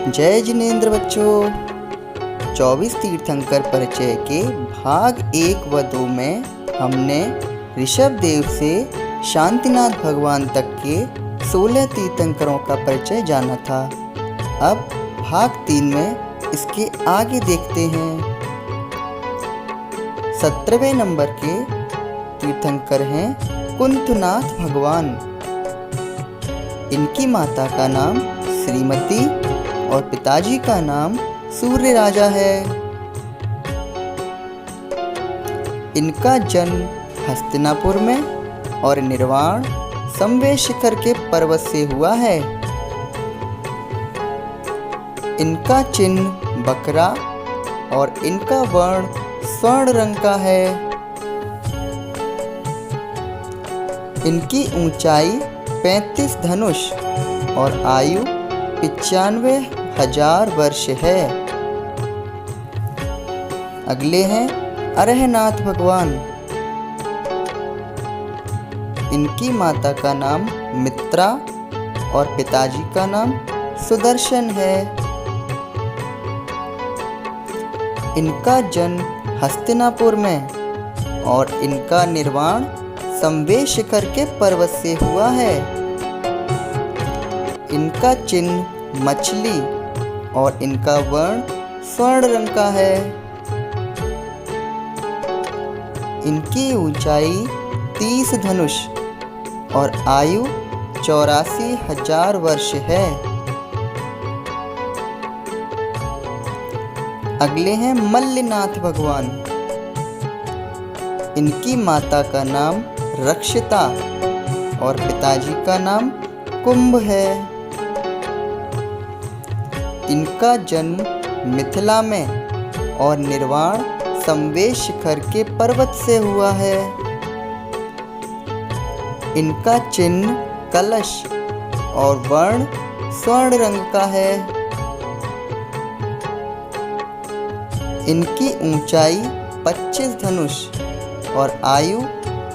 जय जिनेंद्र बच्चों। 24 तीर्थंकर परिचय के भाग 1 व 2 में हमने ऋषभ देव से शांतिनाथ भगवान तक के 16 तीर्थंकरों का परिचय जाना था। अब भाग 3 में इसके आगे देखते हैं। 17वें नंबर के तीर्थंकर हैं कुंथनाथ भगवान। इनकी माता का नाम श्रीमती और पिताजी का नाम सूर्य राजा है। इनका जन्म हस्तिनापुर में और निर्वाण संवेश शिखर के पर्वत से हुआ है। इनका चिन्ह बकरा और इनका वर्ण स्वर्ण रंग का है। इनकी ऊंचाई 35 धनुष और आयु 95,000 वर्ष है। अगले हैं अरहनाथ भगवान। इनकी माता का नाम मित्रा और पिताजी का नाम सुदर्शन है। इनका जन्म हस्तिनापुर में और इनका निर्वाण संवेश शिखर के पर्वत से हुआ है। इनका चिन्ह मछली और इनका वर्ण स्वर्ण रंग का है। इनकी ऊंचाई 30 धनुष और आयु 84,000 वर्ष है। अगले हैं मल्लिनाथ भगवान। इनकी माता का नाम रक्षिता और पिताजी का नाम कुंभ है। इनका जन्म मिथिला में और निर्वाण संवेश शिखर के पर्वत से हुआ है। इनका चिन्ह कलश और वर्ण स्वर्ण रंग का है। इनकी ऊंचाई 25 धनुष और आयु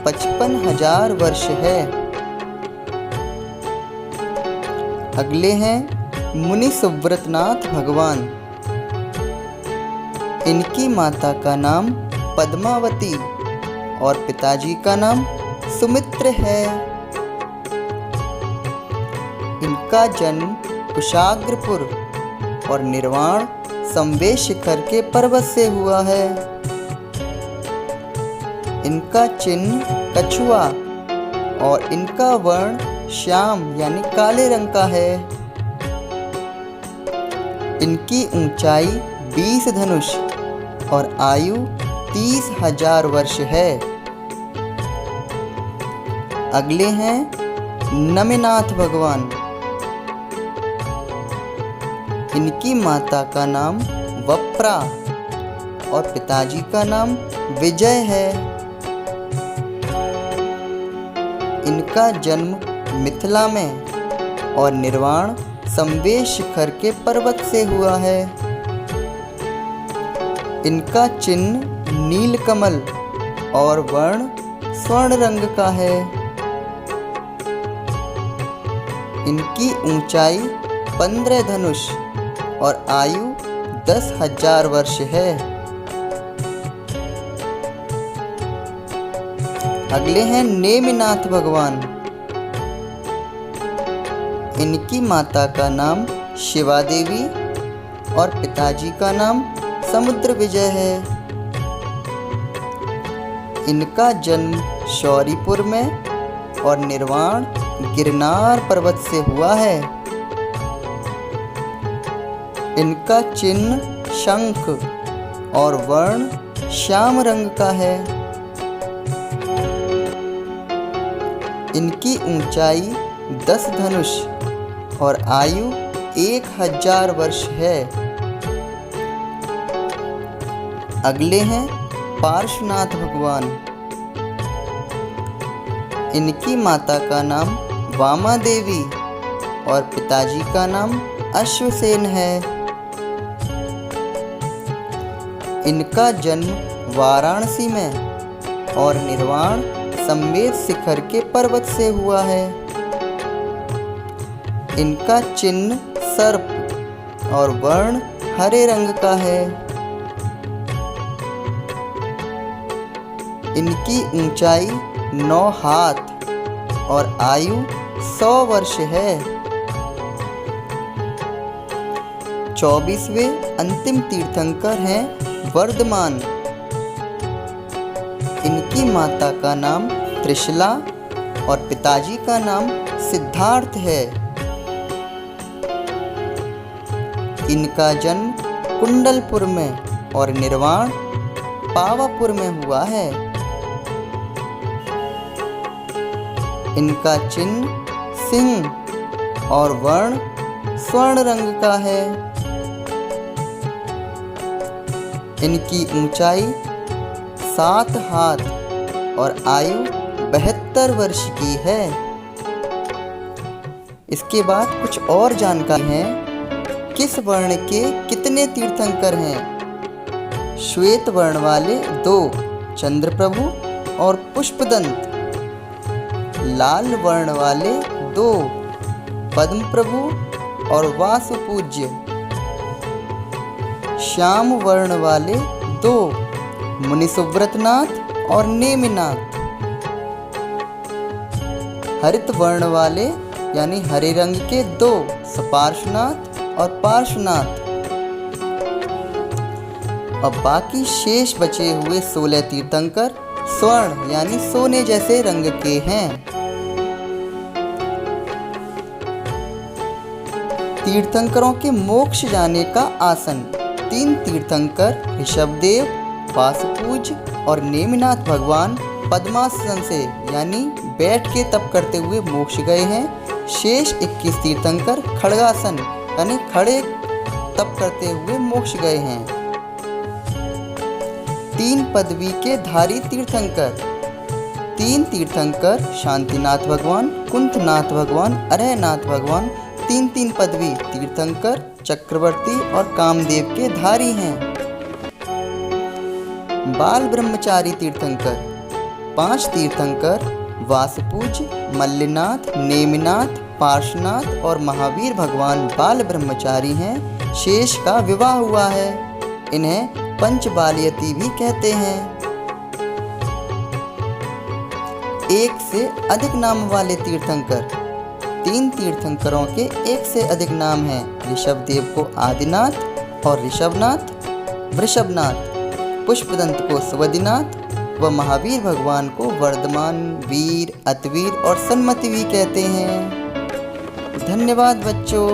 55,000 वर्ष है। अगले हैं मुनि सुव्रतनाथ भगवान। इनकी माता का नाम पद्मावती और पिताजी का नाम सुमित्र है। इनका जन्म कुशाग्रपुर और निर्वाण संवेश शिखर के पर्वत से हुआ है। इनका चिन्ह कछुआ और इनका वर्ण श्याम यानी काले रंग का है। इनकी ऊंचाई 20 धनुष और आयु 30,000 वर्ष है। अगले हैं नमिनाथ भगवान। इनकी माता का नाम वप्रा और पिताजी का नाम विजय है। इनका जन्म मिथिला में और निर्वाण संवेश शिखर के पर्वत से हुआ है। इनका चिन्ह नीलकमल और वर्ण स्वर्ण रंग का है। इनकी ऊंचाई 15 धनुष और आयु 10,000 वर्ष है। अगले हैं नेमिनाथ भगवान। इनकी माता का नाम शिवा देवी और पिताजी का नाम समुद्र विजय है। इनका जन्म शौरीपुर में और निर्वाण गिरनार पर्वत से हुआ है। इनका चिन्ह शंख और वर्ण श्याम रंग का है। इनकी ऊंचाई 10 धनुष और आयु 1,000 वर्ष है। अगले हैं पार्श्वनाथ भगवान। इनकी माता का नाम वामा देवी और पिताजी का नाम अश्वसेन है। इनका जन्म वाराणसी में और निर्वाण संवेश शिखर के पर्वत से हुआ है। इनका चिन्ह सर्प और वर्ण हरे रंग का है। इनकी ऊंचाई 9 हाथ और आयु 100 वर्ष है। 24वें अंतिम तीर्थंकर हैं वर्धमान। इनकी माता का नाम त्रिशला और पिताजी का नाम सिद्धार्थ है। इनका जन्म कुंडलपुर में और निर्वाण पावापुर में हुआ है। इनका चिन्ह सिंह और वर्ण स्वर्ण रंग का है। इनकी ऊंचाई 7 हाथ और आयु 72 वर्ष की है। इसके बाद कुछ और जानकारी है। किस वर्ण के कितने तीर्थंकर हैं? श्वेत वर्ण वाले 2 चंद्रप्रभु और पुष्पदंत। लाल वर्ण वाले 2 पद्मप्रभु और वासुपूज्य। श्याम वर्ण वाले 2 मुनिसुव्रतनाथ और नेमिनाथ। हरित वर्ण वाले यानी हरे रंग के 2 सपार्श्वनाथ और पार्श्वनाथ। अब बाकी शेष बचे हुए 16 तीर्थंकर स्वर्ण यानी सोने जैसे रंग के हैं। तीर्थंकरों के मोक्ष जाने का आसन। 3 तीर्थंकर ऋषभदेव, वासुपूज्य और नेमिनाथ भगवान पद्मासन से यानी बैठ के तप करते हुए मोक्ष गए हैं। शेष 21 तीर्थंकर खड़गासन यानी खड़े तप करते हुए मोक्ष गए हैं। 3 पदवी के धारी तीर्थंकर। 3 तीर्थंकर शांतिनाथ भगवान, कुंथनाथ भगवान, अरहनाथ भगवान 3-3 पदवी तीर्थंकर चक्रवर्ती और कामदेव के धारी हैं। बाल ब्रह्मचारी तीर्थंकर। 5 तीर्थंकर वासुपूज्य, मल्लिनाथ, नेमिनाथ, पार्श्वनाथ और महावीर भगवान बाल ब्रह्मचारी हैं। शेष का विवाह हुआ है। इन्हें पंचबालयती भी कहते हैं। 1 से अधिक नाम वाले तीर्थंकर। 3 तीर्थंकरों के 1 से अधिक नाम हैं। ऋषभदेव को आदिनाथ और ऋषभनाथ, वृषभनाथ, पुष्पदंत को स्वदिनाथ व महावीर भगवान को वर्धमान, वीर, अतवीर और सन्मति भी कहते हैं। धन्यवाद बच्चों।